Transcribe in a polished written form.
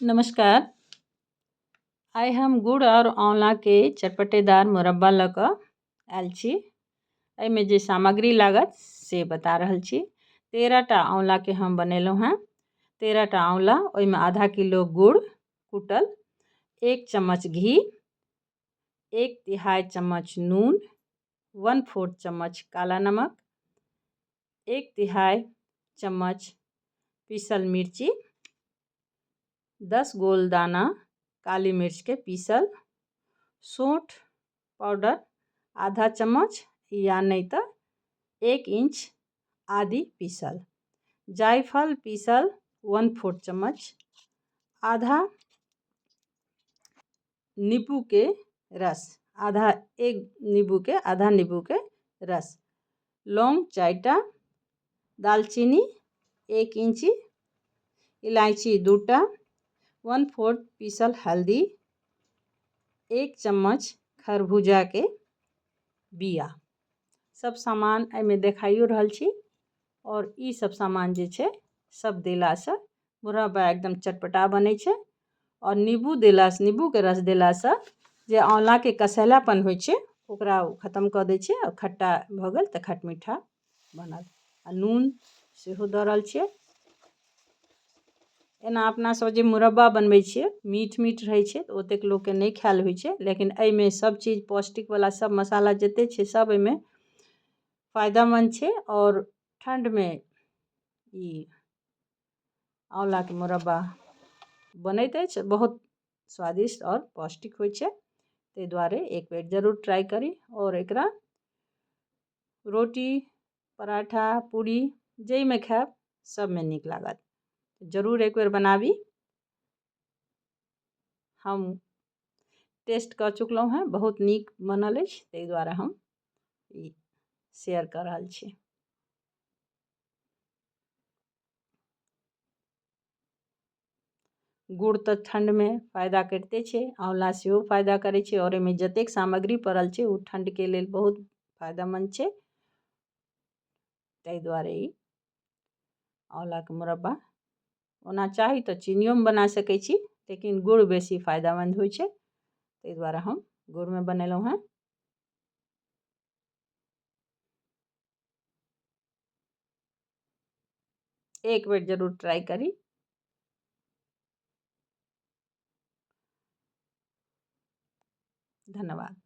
नमस्कार। आइ हम गुड़ और आंवला के चटपटेदार मुरब्बा लऽ कऽ आयल छी। एहिमे जे सामग्री लागत से बता रहल छी। 13टा आंवला के हम बनेलहुँ हेँ। 13टा आंवला, ओहिमे आधा किलो गुड़ कुटल, 1 चम्मच घी, 1/3 चम्मच नून, 1/4 चम्मच काला नमक, 1/3 चम्मच पीसल मिर्ची, 10 गोल दाना काली मिर्च के पीसल, सौंठ पाउडर आधा चम्मच या नहीं तो 1 इंच आदि पीसल, जायफल पीसल 1/4 चम्मच, आधा नींबू के रस, आधा नींबू के रस, लौंग 4टा, दालचीनी 1 इंची, इलायची 2टा, 1/4 पीसल हल्दी, 1 चम्मच खरबूजा के बिया। सब सामान एहिमे देखाइयो रहल छी। और ई सब सामान जे छै सब देलासँ मुरब्बा एकदम चटपटा बनै छै। और नींबू देलासँ, नींबू के रस देलासँ जे आंवला के कसैलापन होइ छै ओकरा खत्म कऽ दै छै। और खट्टा भऽ गेल तऽ खटमीठा बनल। आ नून सेहो दऽ रहल छियै। एना अपना सब जे मुरब्बा बनबै छियै मीठ मीठ रहै छै तऽ ओतेक लोकके नहि खायल होइ छै, लेकिन एहिमे सब चीज पौष्टिकवला सब मसाला जते छै सब एहिमे फायदामंद छै। और ठंडमे ई आंवला के मुरब्बा बनैत अछि, बहुत स्वादिष्ट और पौष्टिक होइ छै। ताहि दुआरे एक बेर जरूर ट्राई करी। और एकरा रोटी, पराठा, पूरी जाहिमे खायब सबमे नीक लागत। जरूर एक बेर बनाबी। हम टेस्ट कऽ चुकलहुँ हेँ, बहुत नीक बनल अछि, ताहि दुआरे हम ई शेयर कऽ रहल छी। गुड़ तऽ ठंडमे फायदा करिते छै, आंवला सेहो फायदा करै छै। और एहिमे जतेक सामग्री पड़ल छै ओ ठंडके लेल बहुत फायदामंद छै। ताहि दुआरे ई आंवलाके मुरब्बा, ओना चाही तऽ चीनियोमे बना सकै छी, लेकिन गुड़ बेसी फायदामंद होइ छै। ताहि दुआरे हम गुड़मे बनेलहुँ हेँ। एक बेर जरूर ट्राई करी। धन्यवाद।